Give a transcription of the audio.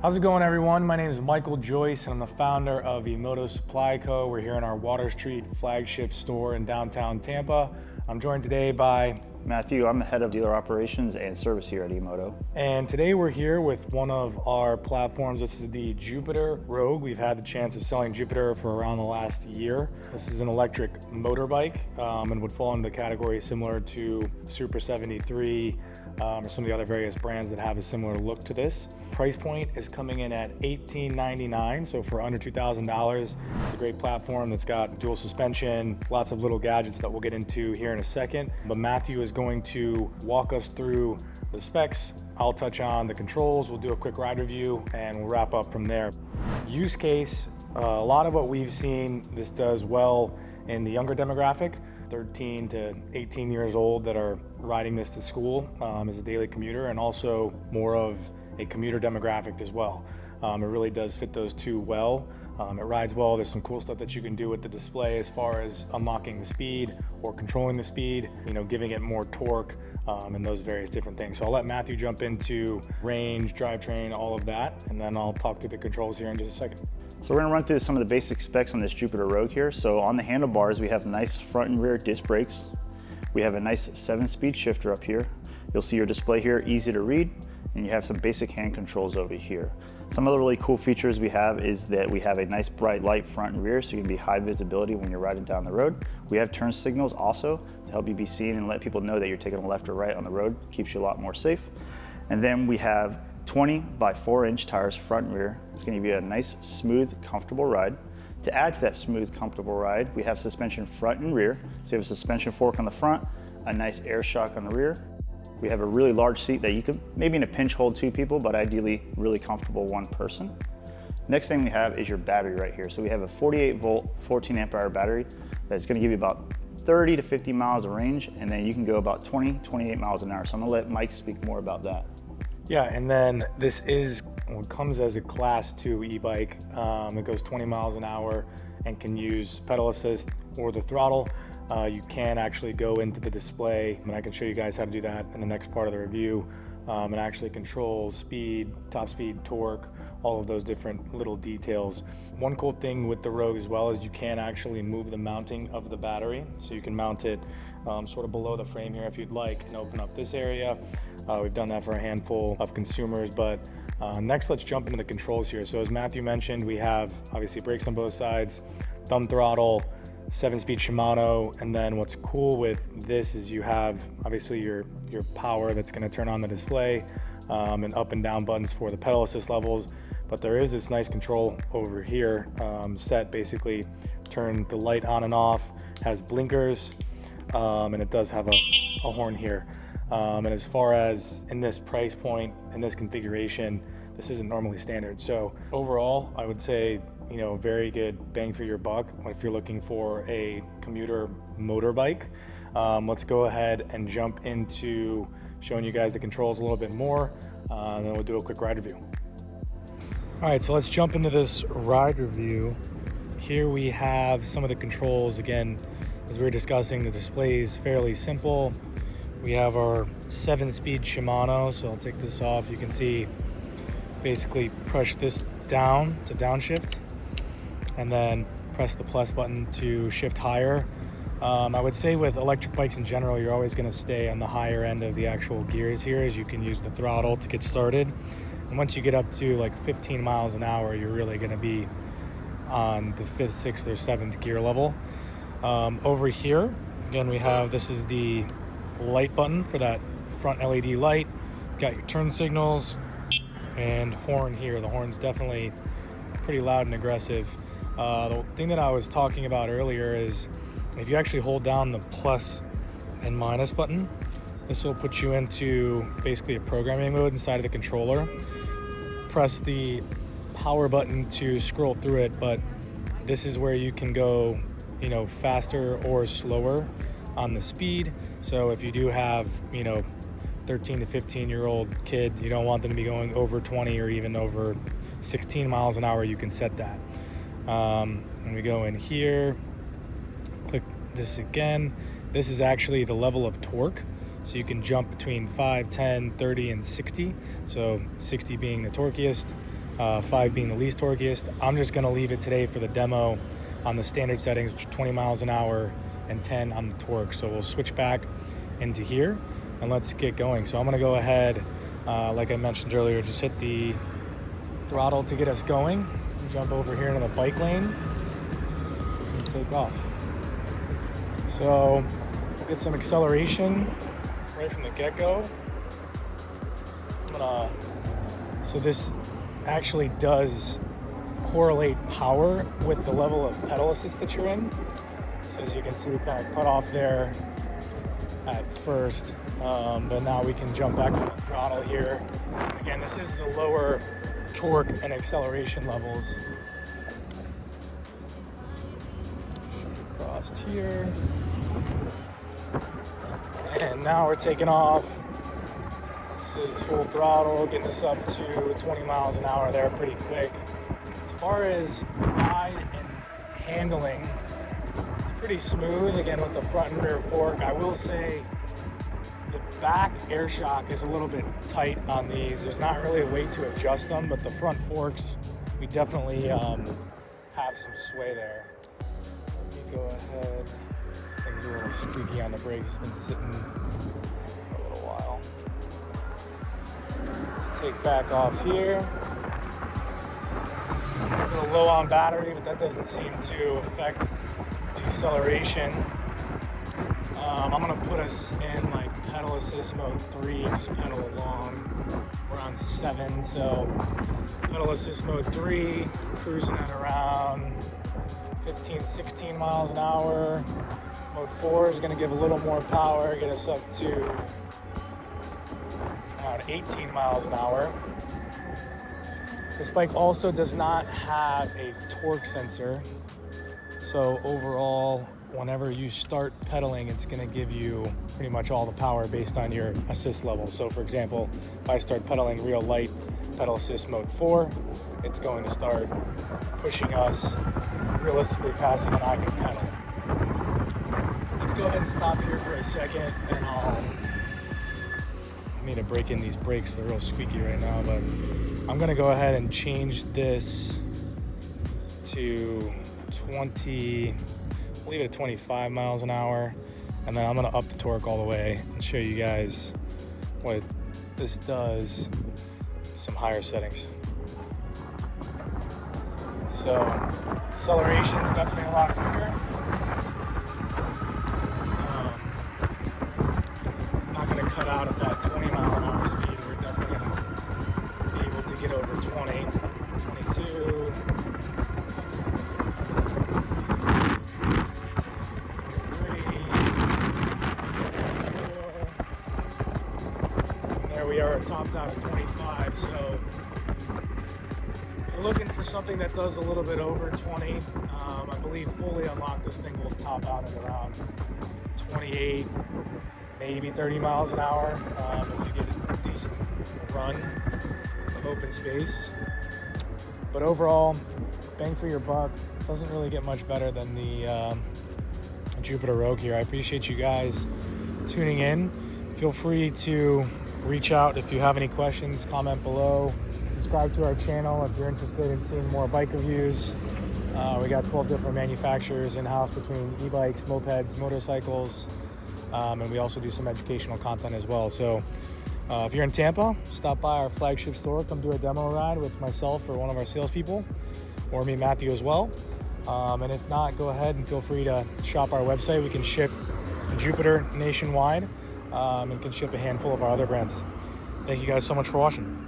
How's it going, everyone? My name is Michael Joyce, and I'm the founder of EMOTO Supply Co. We're here in our Water Street flagship store in downtown Tampa. I'm joined today by Matthew. I'm the head of dealer operations and service here at EMOTO. And today we're here with one of our platforms. This is the Jupiter Rogue. We've had the chance of selling Jupiter for around the last year. This is an electric motorbike and would fall into the category similar to Super 73 or some of the other various brands that have a similar look to this. Price point is coming in at $1,899, so for under $2,000. It's a great platform that's got dual suspension, lots of little gadgets that we'll get into here in a second. But Matthew is going to walk us through the specs. I'll touch on the controls, we'll do a quick ride review, and we'll wrap up from there. Use case, a lot of what we've seen, this does well in the younger demographic, 13 to 18 years old that are riding this to school as a daily commuter, and also more of a commuter demographic as well. It really does fit those two well. It rides well. There's some cool stuff that you can do with the display as far as unlocking the speed or controlling the speed, giving it more torque and those various different things. So I'll let Matthew jump into range, drivetrain, all of that, and then I'll talk through the controls here in just a second. So we're gonna run through some of the basic specs on this Jupiter Rogue here. So on the handlebars, we have nice front and rear disc brakes. We have a nice 7-speed shifter up here. You'll see your display here, easy to read, and you have some basic hand controls over here. Some of the really cool features we have is that we have a nice bright light front and rear, so you can be high visibility when you're riding down the road. We have turn signals also to help you be seen and let people know that you're taking a left or right on the road. Keeps you a lot more safe. And then we have 20 by 4-inch tires front and rear. It's gonna give you a nice, smooth, comfortable ride. To add to that smooth, comfortable ride, we have suspension front and rear. So you have a suspension fork on the front, a nice air shock on the rear. We have a really large seat that you could maybe in a pinch hold 2 people, but ideally really comfortable 1 person. Next thing we have is your battery right here. So we have a 48 volt, 14 amp hour battery that's gonna give you about 30 to 50 miles of range, and then you can go about 20, 28 miles an hour. So I'm gonna let Mike speak more about that. Yeah, and then this comes as a class 2 e-bike. It goes 20 miles an hour and can use pedal assist or the throttle. You can actually go into the display, and I can show you guys how to do that in the next part of the review, and actually control speed, top speed, torque, all of those different little details. One cool thing with the Rogue as well is you can actually move the mounting of the battery. So you can mount it sort of below the frame here if you'd like, and open up this area. We've done that for a handful of consumers, but next let's jump into the controls here. So as Matthew mentioned, we have obviously brakes on both sides, thumb throttle, 7-speed Shimano, and then what's cool with this is you have obviously your power that's going to turn on the display, and up and down buttons for the pedal assist levels. But there is this nice control over here, set basically turn the light on and off, has blinkers, and it does have a horn here. And as far as in this price point, in this configuration, this isn't normally standard. So overall, I would say, very good bang for your buck if you're looking for a commuter motorbike. Let's go ahead and jump into showing you guys the controls a little bit more, and then we'll do a quick ride review. All right, so let's jump into this ride review. Here we have some of the controls. Again, as we were discussing, the display is fairly simple. We have our 7-speed Shimano, so I'll take this off. You can see basically push this down to downshift, and then press the plus button to shift higher. I would say with electric bikes in general, you're always going to stay on the higher end of the actual gears here, as you can use the throttle to get started. And once you get up to like 15 miles an hour, you're really going to be on the 5th, 6th, or 7th gear level. Over here, again, we have, this is the light button for that front LED light. Got your turn signals and horn here. The horn's definitely pretty loud and aggressive. The thing that I was talking about earlier is if you actually hold down the plus and minus button, this will put you into basically a programming mode inside of the controller. Press the power button to scroll through it, but this is where you can go, faster or slower on the speed. So if you do have, 13 to 15-year-old kid, you don't want them to be going over 20 or even over 16 miles an hour, you can set that. When we go in here, click this again. This is actually the level of torque. So you can jump between 5, 10, 30, and 60. So 60 being the torquiest, 5 being the least torquiest. I'm just gonna leave it today for the demo on the standard settings, which are 20 miles an hour and 10 on the torque. So we'll switch back into here and let's get going. So I'm gonna go ahead, like I mentioned earlier, just hit the throttle to get us going. Jump over here into the bike lane and take off. So we'll get some acceleration right from the get-go. So this actually does correlate power with the level of pedal assist that you're in. So as you can see, we kind of cut off there at first, but now we can jump back on the throttle here. Again, this is the lower torque and acceleration levels. Crossed here. And now we're taking off. This is full throttle, getting us up to 20 miles an hour there pretty quick. As far as ride and handling, it's pretty smooth, again with the front and rear fork. I will say the back air shock is a little bit tight on these. There's not really a way to adjust them, but the front forks, we definitely have some sway there. Let me go ahead. This thing's a little squeaky on the brakes. It's been sitting for a little while. Let's take back off here. A little low on battery, but that doesn't seem to affect the acceleration. I'm gonna put us in like pedal assist mode 3, just pedal along. We're on 7, so pedal assist mode 3, cruising at around 15, 16 miles an hour. Mode 4 is gonna give a little more power, get us up to around 18 miles an hour. This bike also does not have a torque sensor, so overall, whenever you start pedaling, it's going to give you pretty much all the power based on your assist level. So for example, if I start pedaling real light, pedal assist mode 4, it's going to start pushing us realistically past than I can pedal. Let's go ahead and stop here for a second, and I need to break in these brakes. They're real squeaky right now, but I'm gonna go ahead and change this to 20, leave it at 25 miles an hour, and then I'm gonna up the torque all the way and show you guys what this does with some higher settings. So acceleration's definitely a lot quicker. I'm not gonna cut out at that 20 mile an hour speed. We're definitely gonna be able to get over 20, 22, 24. There we are, topped out at 25. So we're looking for something that does a little bit over 20. I believe fully unlocked, this thing will top out at around 28, maybe 30 miles an hour if you get a decent run of open space. But overall, bang for your buck. Doesn't really get much better than the Jupiter Rogue here. I appreciate you guys tuning in. Feel free to reach out if you have any questions, comment below. Subscribe to our channel if you're interested in seeing more bike reviews. We got 12 different manufacturers in-house between e-bikes, mopeds, motorcycles, and we also do some educational content as well. So if you're in Tampa, stop by our flagship store, come do a demo ride with myself or one of our salespeople, or me, Matthew, as well. And if not, go ahead and feel free to shop our website. We can ship Jupiter nationwide and can ship a handful of our other brands. Thank you guys so much for watching.